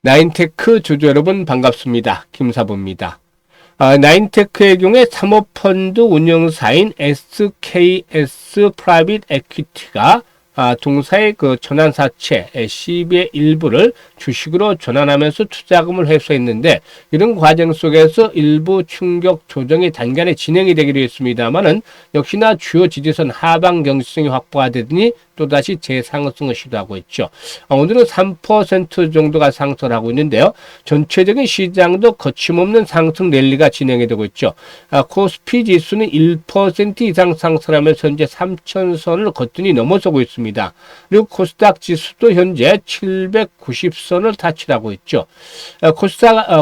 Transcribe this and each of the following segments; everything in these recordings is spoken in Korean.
나인테크 주주 여러분 반갑습니다. 김사부입니다. 나인테크의 경우에 사모펀드 운영사인 SKS 프라이빗 에퀴티가 동사의 그 전환사채 CB의 일부를 주식으로 전환하면서 투자금을 회수했는데, 이런 과정 속에서 일부 충격 조정이 단간에 진행이 되기로 했습니다만은 역시나 주요 지지선 하방 경직성이 확보가 되더니 또다시 재상승을 시도하고 있죠. 오늘은 3% 정도가 상승을 하고 있는데요. 전체적인 시장도 거침없는 상승 랠리가 진행이 되고 있죠. 코스피 지수는 1% 이상 상승하면서 현재 3,000선을 거뜬히 넘어서고 있습니다. 그리고 코스닥 지수도 현재 790선을 타치하고 있죠.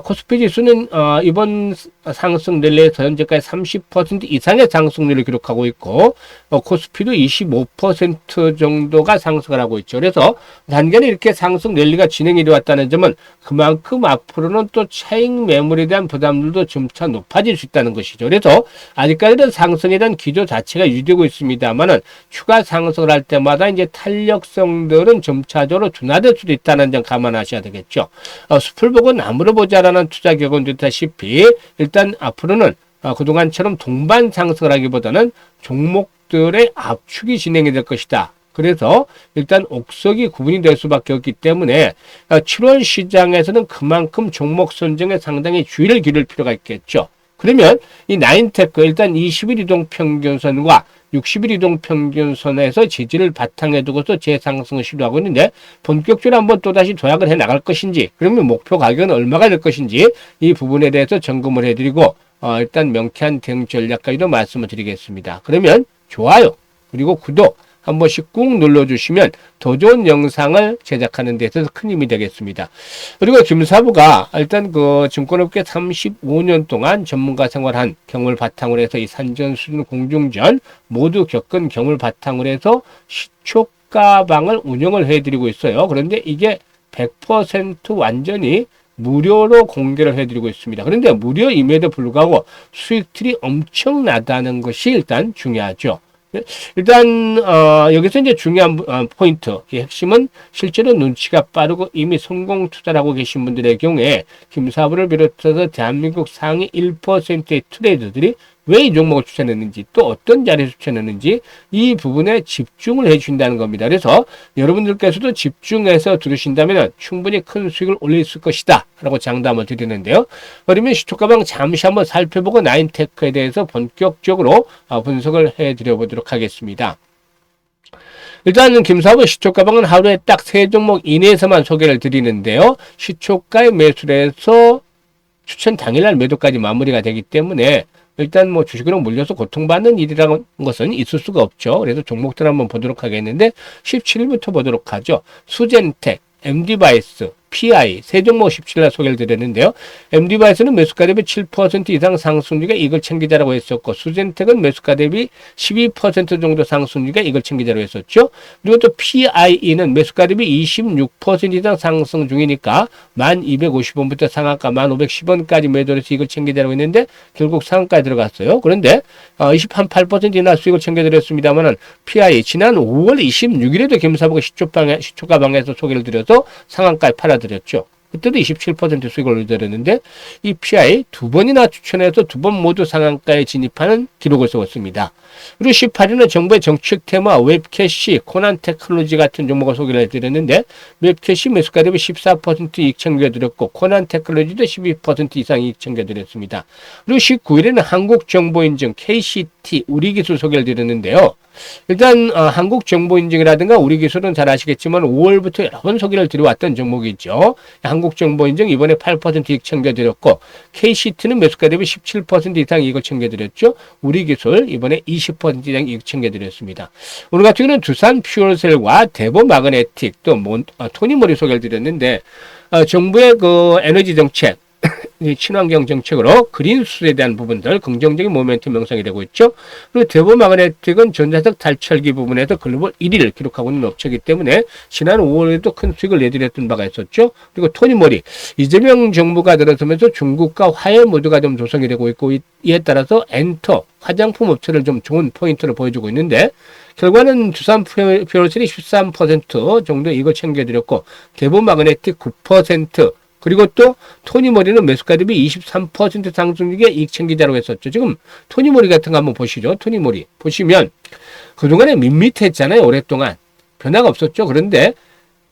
코스피 지수는 이번 상승 랠리에서 현재까지 30% 이상의 상승률을 기록하고 있고, 코스피도 25% 정도가 상승을 하고 있죠. 그래서 단간에 이렇게 상승 랠리가 진행이 되었다는 점은 그만큼 앞으로는 또 차익 매물에 대한 부담들도 점차 높아질 수 있다는 것이죠. 그래서 아직까지는 상승에 대한 기조 자체가 유지되고 있습니다만은 추가 상승을 할 때마다 이제 탄력성들은 점차적으로 둔화될 수도 있다는 점 감안하셔야 되겠죠. 숲을 보고 나무를 보자라는 투자 격언 됐다시피 일단 앞으로는 그동안처럼 동반 상승을 하기보다는 종목들의 압축이 진행이 될 것이다. 그래서 일단 옥석이 구분이 될 수밖에 없기 때문에 7월 시장에서는 그만큼 종목 선정에 상당히 주의를 기울일 필요가 있겠죠. 그러면 이 나인테크 일단 20일 이동평균선과 60일 이동평균선에서 지지를 바탕에 두고서 재상승을 시도하고 있는데, 본격적으로 한번 또다시 도약을 해 나갈 것인지, 그러면 목표 가격은 얼마가 될 것인지 이 부분에 대해서 점검을 해드리고 일단 명쾌한 대응 전략까지도 말씀을 드리겠습니다. 그러면 좋아요 그리고 구독 한 번씩 꾹 눌러주시면 더 좋은 영상을 제작하는 데 있어서 큰 힘이 되겠습니다. 그리고 김사부가 일단 그 증권업계 35년 동안 전문가 생활한 경험을 바탕으로 해서 이 산전, 수준, 공중전 모두 겪은 경험을 바탕으로 해서 시초가방을 운영을 해드리고 있어요. 그런데 이게 100% 완전히 무료로 공개를 해드리고 있습니다. 그런데 무료임에도 불구하고 수익들이 엄청나다는 것이 일단 중요하죠. 일단 여기서 이제 중요한 포인트, 핵심은 실제로 눈치가 빠르고 이미 성공 투자를 하고 계신 분들의 경우에 김사부를 비롯해서 대한민국 상위 1%의 트레이더들이 왜 이 종목을 추천했는지, 또 어떤 자리에서 추천했는지 이 부분에 집중을 해주신다는 겁니다. 그래서 여러분들께서도 집중해서 들으신다면 충분히 큰 수익을 올릴 수 있을 것이다 라고 장담을 드리는데요. 그러면 시초가방 잠시 한번 살펴보고 나인테크에 대해서 본격적으로 분석을 해드려 보도록 하겠습니다. 일단은 김사부 시초가방은 하루에 딱 3종목 이내에서만 소개를 드리는데요. 시초가에 매수를 해서 추천 당일날 매도까지 마무리가 되기 때문에 일단 뭐 주식으로 물려서 고통받는 일이라는 것은 있을 수가 없죠. 그래서 종목들 한번 보도록 하겠는데 17일부터 보도록 하죠. 수젠텍, MD바이스, PI 세 종목 17일 소개를 드렸는데요. MD바이스는 매수가 대비 7% 이상 상승률과 이걸 챙기자라고 했었고, 수젠텍은 매수가 대비 12% 정도 상승률과 이걸 챙기자라고 했었죠. 그리고 또 PIE는 매수가 대비 26% 이상 상승 중이니까 1250원부터 상한가 1510원까지 매도를 해서 이걸 챙기자라고 했는데 결국 상한가에 들어갔어요. 그런데 28%이나 수익을 챙겨드렸습니다만은 PI 지난 5월 26일에도 김사부가 시초가방에서 소개를 드려서 상한가에 팔아드렸죠. 그때도 27% 수익을 올려드렸는데 이 PI 두 번이나 추천해서 두 번 모두 상한가에 진입하는 기록을 세웠습니다. 그리고 18일은 정부의 정책 테마 웹캐시, 코난 테크놀로지 같은 종목을 소개를 해드렸는데, 웹캐시 매수가 대비 14% 이익 챙겨드렸고 코난 테크놀로지도 12% 이상 이익 챙겨드렸습니다. 그리고 19일에는 한국정보인증 KCT 우리기술 소개를 드렸는데요. 일단 한국정보인증이라든가 우리기술은 잘 아시겠지만 5월부터 여러 번 소개를 드려왔던 종목이죠. 한국정보인증 이번에 8% 이익 챙겨드렸고, KCT는 매수가 대비 17% 이상 이익을 챙겨드렸죠. 우리기술 이번에 20% 이상 이익 챙겨드렸습니다. 오늘 같은 경우는 두산 퓨얼셀과 대보 마그네틱 또 토니모리 소개를 드렸는데, 정부의 그 에너지 정책, 친환경 정책으로 그린수에 대한 부분들 긍정적인 모멘텀 형성이 되고 있죠. 그리고 대보 마그네틱은 전자석 탈철기 부분에서 글로벌 1위를 기록하고 있는 업체이기 때문에 지난 5월에도 큰 수익을 내드렸던 바가 있었죠. 그리고 토니모리, 이재명 정부가 들어서면서 중국과 화해 모드가 좀 조성이 되고 있고, 이에 따라서 엔터 화장품 업체를 좀 좋은 포인트를 보여주고 있는데, 결과는 두산 퓨얼셀이 13% 정도 이걸 챙겨드렸고, 대보 마그네틱 9%, 그리고 또 토니모리는 매수가 대비 23% 상승 중에 이익 챙기자라고 했었죠. 지금 토니모리 같은 거 한번 보시죠. 토니모리 보시면 그동안에 밋밋했잖아요. 오랫동안 변화가 없었죠. 그런데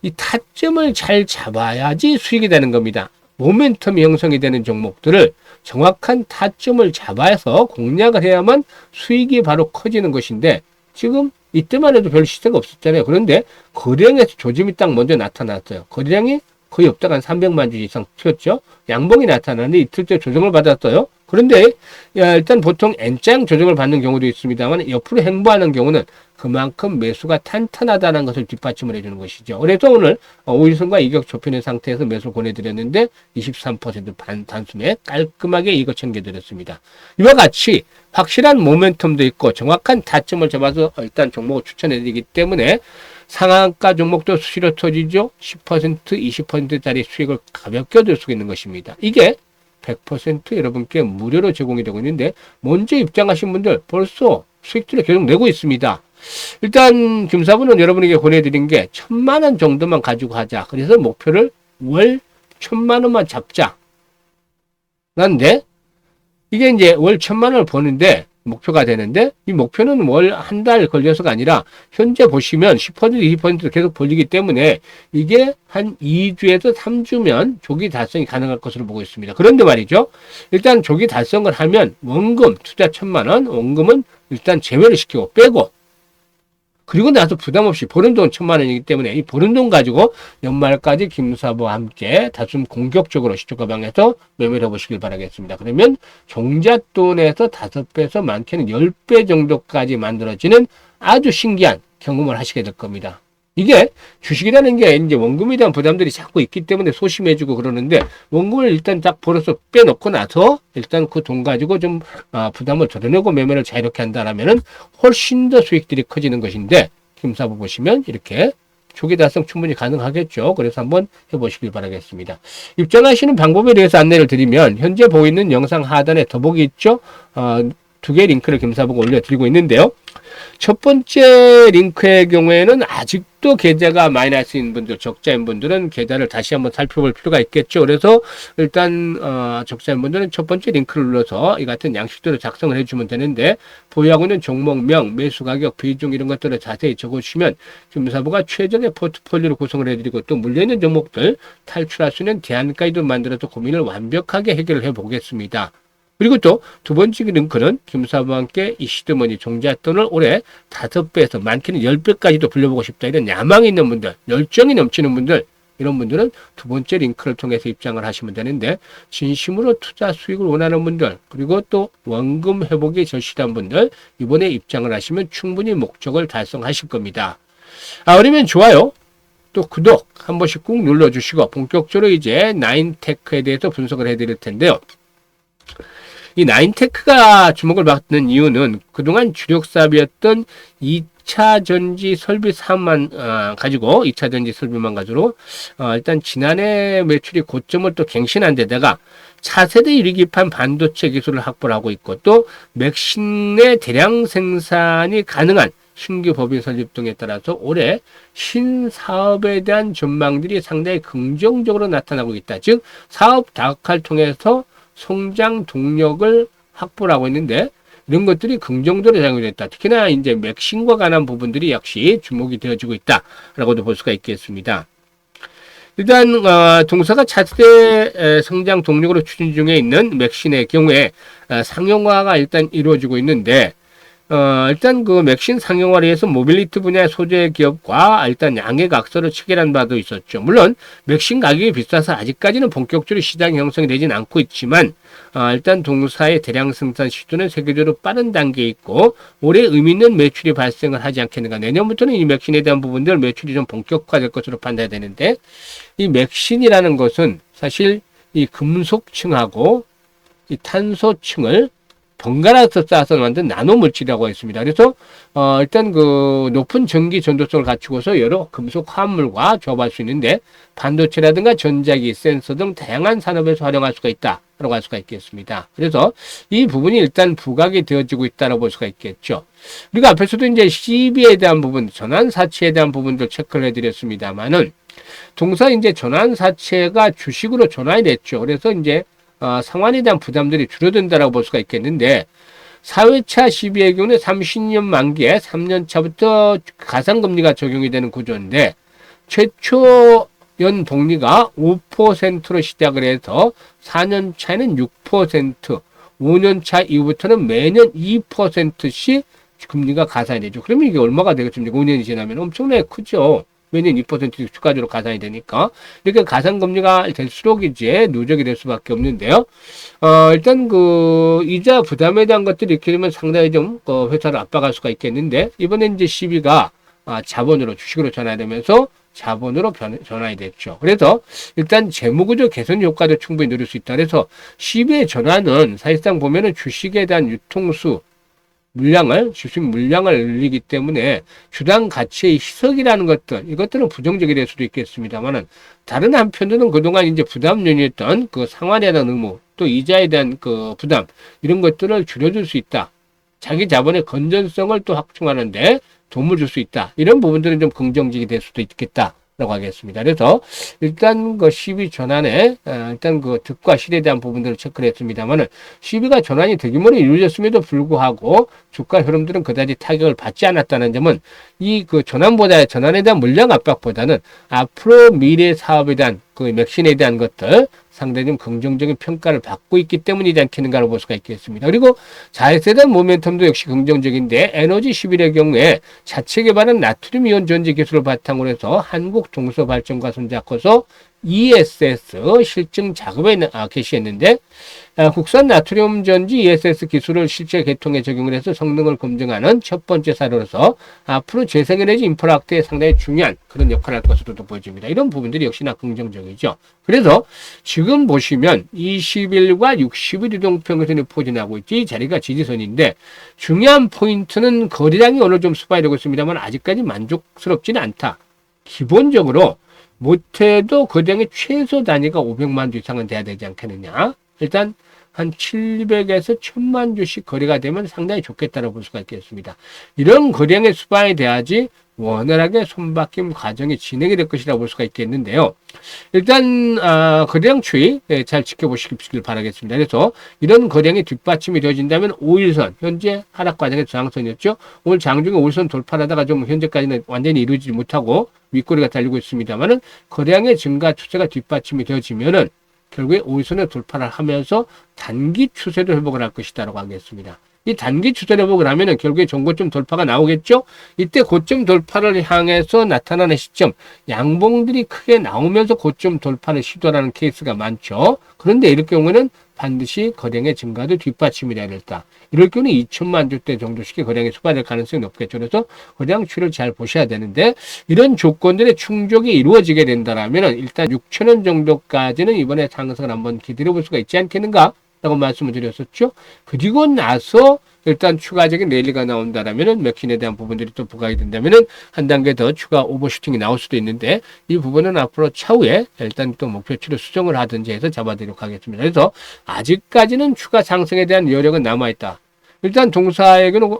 이 타점을 잘 잡아야지 수익이 되는 겁니다. 모멘텀이 형성이 되는 종목들을 정확한 타점을 잡아서 공략을 해야만 수익이 바로 커지는 것인데, 지금 이때만 해도 별 시세가 없었잖아요. 그런데 거래량에서 조짐이 딱 먼저 나타났어요. 거래량이 거의 없다가 한 300만 주 이상 튀었죠. 양봉이 나타나는데 이틀째 조정을 받았어요. 그런데 일단 보통 N장 조정을 받는 경우도 있습니다만, 옆으로 행보하는 경우는 그만큼 매수가 탄탄하다는 것을 뒷받침을 해주는 것이죠. 그래서 오늘 우일선과 이격 좁히는 상태에서 매수를 보내드렸는데 23% 단숨에 깔끔하게 이거 챙겨드렸습니다. 이와 같이 확실한 모멘텀도 있고 정확한 타점을 잡아서 일단 종목을 추천해드리기 때문에 상한가 종목도 수시로 터지죠. 10%, 20%짜리 수익을 가볍게 얻을 수 있는 것입니다. 이게 100% 여러분께 무료로 제공이 되고 있는데, 먼저 입장하신 분들 벌써 수익들을 계속 내고 있습니다. 일단 김사부는 여러분에게 권해드린 게 1,000만 원 정도만 가지고 하자. 그래서 목표를 월 1,000만 원만 잡자. 그런데 이게 이제 월 1,000만 원을 버는데 목표가 되는데, 이 목표는 월 한 달 걸려서가 아니라 현재 보시면 10%, 20% 계속 벌리기 때문에 이게 한 2주에서 3주면 조기 달성이 가능할 것으로 보고 있습니다. 그런데 말이죠. 일단 조기 달성을 하면 원금 투자 1,000만 원, 원금은 일단 제외를 시키고 빼고, 그리고 나서 부담 없이 버는 돈 1,000만 원이기 때문에 이 버는 돈 가지고 연말까지 김사부와 함께 다좀 공격적으로 시초가 방에서 매매를 해보시길 바라겠습니다. 그러면 종잣돈에서 5배에서 많게는 10배 정도까지 만들어지는 아주 신기한 경험을 하시게 될 겁니다. 이게 주식이라는 게 이제 원금에 대한 부담들이 자꾸 있기 때문에 소심해지고 그러는데, 원금을 일단 딱 벌어서 빼놓고 나서 일단 그 돈 가지고 좀 부담을 덜어내고 매매를 자유롭게 한다라면은 훨씬 더 수익들이 커지는 것인데, 김사부 보시면 이렇게 조기 달성 충분히 가능하겠죠. 그래서 한번 해보시길 바라겠습니다. 입장하시는 방법에 대해서 안내를 드리면, 현재 보이는 영상 하단에 더보기 있죠. 2개 링크를 김사부가 올려드리고 있는데요. 첫 번째 링크의 경우에는 아직도 계좌가 마이너스인 분들, 적자인 분들은 계좌를 다시 한번 살펴볼 필요가 있겠죠. 그래서 일단 적자인 분들은 첫 번째 링크를 눌러서 이 같은 양식대로 작성을 해주면 되는데, 보유하고 있는 종목명, 매수 가격, 비중 이런 것들을 자세히 적어주시면 김사부가 최적의 포트폴리오를 구성을 해드리고, 또 물려있는 종목들 탈출할 수 있는 대안까지도 만들어서 고민을 완벽하게 해결을 해보겠습니다. 그리고 또 두 번째 링크는 김사부와 함께 이 시드머니 종잣돈을 올해 5배에서 많게는 10배까지도 불려보고 싶다, 이런 야망이 있는 분들, 열정이 넘치는 분들, 이런 분들은 두 번째 링크를 통해서 입장을 하시면 되는데, 진심으로 투자 수익을 원하는 분들, 그리고 또 원금 회복이 절실한 분들, 이번에 입장을 하시면 충분히 목적을 달성하실 겁니다. 그러면 좋아요, 또 구독 한 번씩 꾹 눌러주시고 본격적으로 이제 나인테크에 대해서 분석을 해드릴 텐데요. 이 나인테크가 주목을 받는 이유는 그동안 주력 사업이었던 2차 전지 설비 사업만 가지고, 2차 전지 설비만 가지고 일단 지난해 매출이 고점을 또 갱신한 데다가 차세대 유리기판 반도체 기술을 확보를 하고 있고, 또 맥신의 대량 생산이 가능한 신규 법인 설립 등에 따라서 올해 신사업에 대한 전망들이 상당히 긍정적으로 나타나고 있다. 즉 사업 다각화를 통해서 성장 동력을 확보를 하고 있는데, 이런 것들이 긍정적으로 작용이 됐다. 특히나 이제 맥신과 관한 부분들이 역시 주목이 되어지고 있다라고도 볼 수가 있겠습니다. 일단 동사가 차세대 성장 동력으로 추진 중에 있는 맥신의 경우에 상용화가 일단 이루어지고 있는데, 일단 그 맥신 상용화를 위해서 모빌리티 분야의 소재 기업과 일단 양해각서를 체결한 바도 있었죠. 물론 맥신 가격이 비싸서 아직까지는 본격적으로 시장 형성이 되진 않고 있지만, 일단 동사의 대량 생산 시도는 세계적으로 빠른 단계에 있고, 올해 의미 있는 매출이 발생을 하지 않겠는가. 내년부터는 이 맥신에 대한 부분들 매출이 좀 본격화될 것으로 판단이 되는데, 이 맥신이라는 것은 사실 이 금속층하고 이 탄소층을 번갈아서 쌓아서 만든 나노 물질이라고 했습니다. 그래서 일단 그 높은 전기 전도성을 갖추고서 여러 금속 화합물과 조합할 수 있는데, 반도체라든가 전자기, 센서 등 다양한 산업에서 활용할 수가 있다라고 할 수가 있겠습니다. 그래서 이 부분이 일단 부각이 되어지고 있다라고 볼 수가 있겠죠. 그리고 앞에서도 이제 CB에 대한 부분, 전환 사치에 대한 부분들 체크를 해드렸습니다만은, 동사 이제 전환사체가 주식으로 전환이 됐죠. 그래서 이제 상환에 대한 부담들이 줄어든다라고 볼 수가 있겠는데, 4회차 시비의 경우는 30년 만기에 3년 차부터 가상금리가 적용이 되는 구조인데, 최초 연복리가 5%로 시작을 해서 4년 차에는 6%, 5년 차 이후부터는 매년 2%씩 금리가 가산이 되죠. 그러면 이게 얼마가 되겠습니까? 5년이 지나면 엄청나게 크죠. 매년 2%씩 추가적으로 가산이 되니까. 이렇게 가산금리가 될수록 이제 누적이 될 수밖에 없는데요. 일단 이자 부담에 대한 것들이 이렇게 되면 상당히 좀 회사를 압박할 수가 있겠는데, 이번에 이제 시비가 자본으로, 주식으로 전환되면서 자본으로 전환이 됐죠. 그래서 일단 재무구조 개선 효과도 충분히 누릴 수 있다. 그래서 시비의 전환은 사실상 보면은 주식에 대한 유통수, 주식 물량을 늘리기 때문에 주당 가치의 희석이라는 것들, 이것들은 부정적이 될 수도 있겠습니다만은, 다른 한편으로는 그동안 이제 부담 요인이었던 상환에 대한 의무, 또 이자에 대한 부담, 이런 것들을 줄여줄 수 있다. 자기 자본의 건전성을 또 확충하는데 도움을 줄 수 있다. 이런 부분들은 좀 긍정적이 될 수도 있겠다라고 하겠습니다. 그래서 일단 시비 전환에 일단 득과 실에 대한 부분들을 체크를 했습니다만은, 시비가 전환이 되기만은 이루어졌음에도 불구하고 주가 흐름들은 그다지 타격을 받지 않았다는 점은, 이 전환에 대한 물량 압박보다는 앞으로 미래 사업에 대한 맥신에 대한 것들 상당히 좀 긍정적인 평가를 받고 있기 때문이지 않겠는가를 볼 수가 있겠습니다. 그리고 자회사에 대한 모멘텀도 역시 긍정적인데, 에너지 11의 경우에 자체 개발한 나트륨 이온 전지 기술을 바탕으로 해서 한국 동서발전과 손잡고서 ESS 실증 작업에 개시했는데, 국산 나트륨 전지 ESS 기술을 실제 계통에 적용을 해서 성능을 검증하는 첫 번째 사례로서 앞으로 재생에너지 인프라 확대에 상당히 중요한 그런 역할을 할 것으로도 보여집니다. 이런 부분들이 역시나 긍정적이죠. 그래서 지금 보시면 20일과 60일 이동평균선이 포진하고 있지, 이 자리가 지지선인데, 중요한 포인트는 거래량이 오늘 좀 수반이 되고 있습니다만 아직까지 만족스럽지는 않다. 기본적으로 못해도 거래량의 최소 단위가 500만 주 이상은 돼야 되지 않겠느냐. 일단 한 700에서 1000만 주씩 거래가 되면 상당히 좋겠다고 볼 수가 있겠습니다. 이런 거래량의 수반이 돼야지 원활하게 손바뀜 과정이 진행이 될 것이라고 볼 수가 있겠는데요. 일단 거래량 추이 잘 지켜보시길 바라겠습니다. 그래서 이런 거래량이 뒷받침이 되어진다면 5일선, 현재 하락 과정의 저항선이었죠. 오늘 장중에 5일선 돌파하다가 좀 현재까지는 완전히 이루어지지 못하고 윗꼬리가 달리고 있습니다만은, 거래량의 증가 추세가 뒷받침이 되어지면은 결국에 5일선을 돌파를 하면서 단기 추세도 회복을 할 것이다라고 하겠습니다. 이 단기 추세 회복을 하면은 결국에 전고점 돌파가 나오겠죠. 이때 고점 돌파를 향해서 나타나는 시점, 양봉들이 크게 나오면서 고점 돌파를 시도하는 케이스가 많죠. 그런데 이럴 경우는 반드시 거래량의 증가도 뒷받침이 돼야 된다. 이럴 경우는 2천만 주대 정도씩의 거래량이 수반될 가능성이 높겠죠. 그래서 거래량 추이를 잘 보셔야 되는데, 이런 조건들의 충족이 이루어지게 된다면 일단 6천 원 정도까지는 이번에 상승을 한번 기다려 볼 수가 있지 않겠는가 라고 말씀을 드렸었죠. 그리고 나서 일단 추가적인 랠리가 나온다라면은 맥킨에 대한 부분들이 또 부각이 된다면은 한 단계 더 추가 오버슈팅이 나올 수도 있는데, 이 부분은 앞으로 차후에 일단 또 목표치를 수정을 하든지 해서 잡아드리도록 하겠습니다. 그래서 아직까지는 추가 상승에 대한 여력은 남아있다. 일단 동사에게는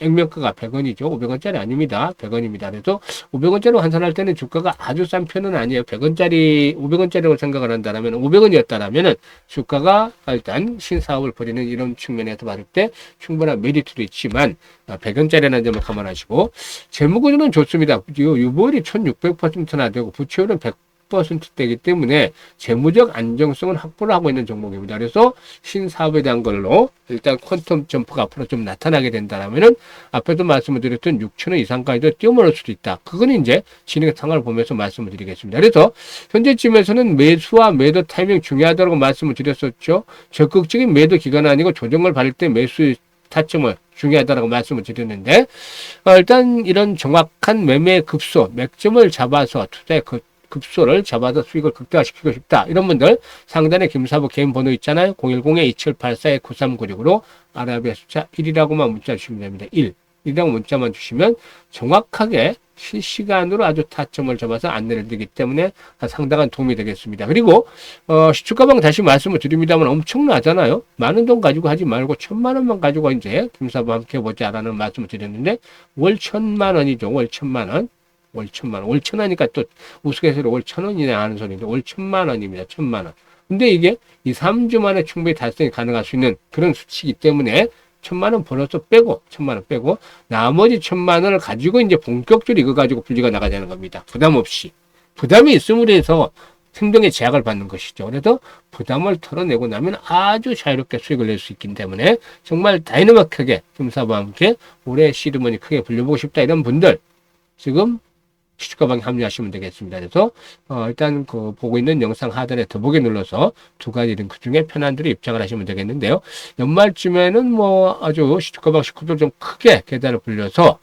액면가가 100원이죠. 500원짜리 아닙니다. 100원입니다. 그래서 500원짜리로 환산할 때는 주가가 아주 싼 편은 아니에요. 500원짜리로 생각을 한다면, 500원이었다면 주가가 일단 신사업을 벌이는 이런 측면에서 봤을 때 충분한 메리트도 있지만, 100원짜리라는 점을 감안하시고, 재무구조는 좋습니다. 유보율이 1600%나 되고 부채율은 100%대이기 때문에 재무적 안정성은 확보를 하고 있는 종목입니다. 그래서 신사업에 대한 걸로 일단 퀀텀 점프가 앞으로 좀 나타나게 된다면은, 앞에도 말씀을 드렸던 6천원 이상까지도 뛰어넘을 수도 있다. 그거는 이제 진행 상황을 보면서 말씀을 드리겠습니다. 그래서 현재쯤에서는 매수와 매도 타이밍 중요하다고 말씀을 드렸었죠. 적극적인 매도 기간은 아니고 조정을 받을 때 매수 타점을 중요하다고 말씀을 드렸는데, 일단 이런 정확한 매매 급소, 맥점을 잡아서 투자의 급소를 잡아서 수익을 극대화시키고 싶다. 이런 분들 상단에 김사부 개인 번호 있잖아요. 010-2784-9396으로 아라비아 숫자 1이라고만 문자 주시면 됩니다. 1이라고 문자만 주시면 정확하게 실시간으로 아주 타점을 잡아서 안내를 드리기 때문에 상당한 도움이 되겠습니다. 그리고 시초가방 다시 말씀을 드립니다만 엄청나잖아요. 많은 돈 가지고 하지 말고 1000만 원만 가지고 이제 김사부와 함께 해보자라는 말씀을 드렸는데, 월 1000만 원이죠. 월 1000만 원. 월 1,000만 원. 월 1,000원이니까 또 우스갯소리로 월 1,000원이냐 하는 소리인데 월 1,000만 원입니다. 1,000만 원. 근데 이게 2, 3주 만에 충분히 달성이 가능할 수 있는 그런 수치이기 때문에 1,000만 원 벌어서 빼고 1,000만 원 빼고 나머지 1,000만 원을 가지고 이제 본격적으로 이거 가지고 분리가 나가야 되는 겁니다. 부담 없이. 부담이 있음으로 해서 생존의 제약을 받는 것이죠. 그래서 부담을 털어내고 나면 아주 자유롭게 수익을 낼 수 있기 때문에 정말 다이너마크하게 김사부와 함께 올해 시드머니 크게 불려보고 싶다 이런 분들 지금 시주가방에 합류하시면 되겠습니다. 그래서 일단 그 보고 있는 영상 하단에 더보기 눌러서 두 가지 링크 중에 편한 대로 입장을 하시면 되겠는데요. 연말쯤에는 뭐 아주 시주가방 식구들 좀 크게 계단을 불려서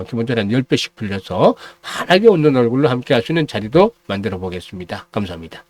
기본적으로 한 10배씩 불려서 환하게 웃는 얼굴로 함께 할 수 있는 자리도 만들어 보겠습니다. 감사합니다.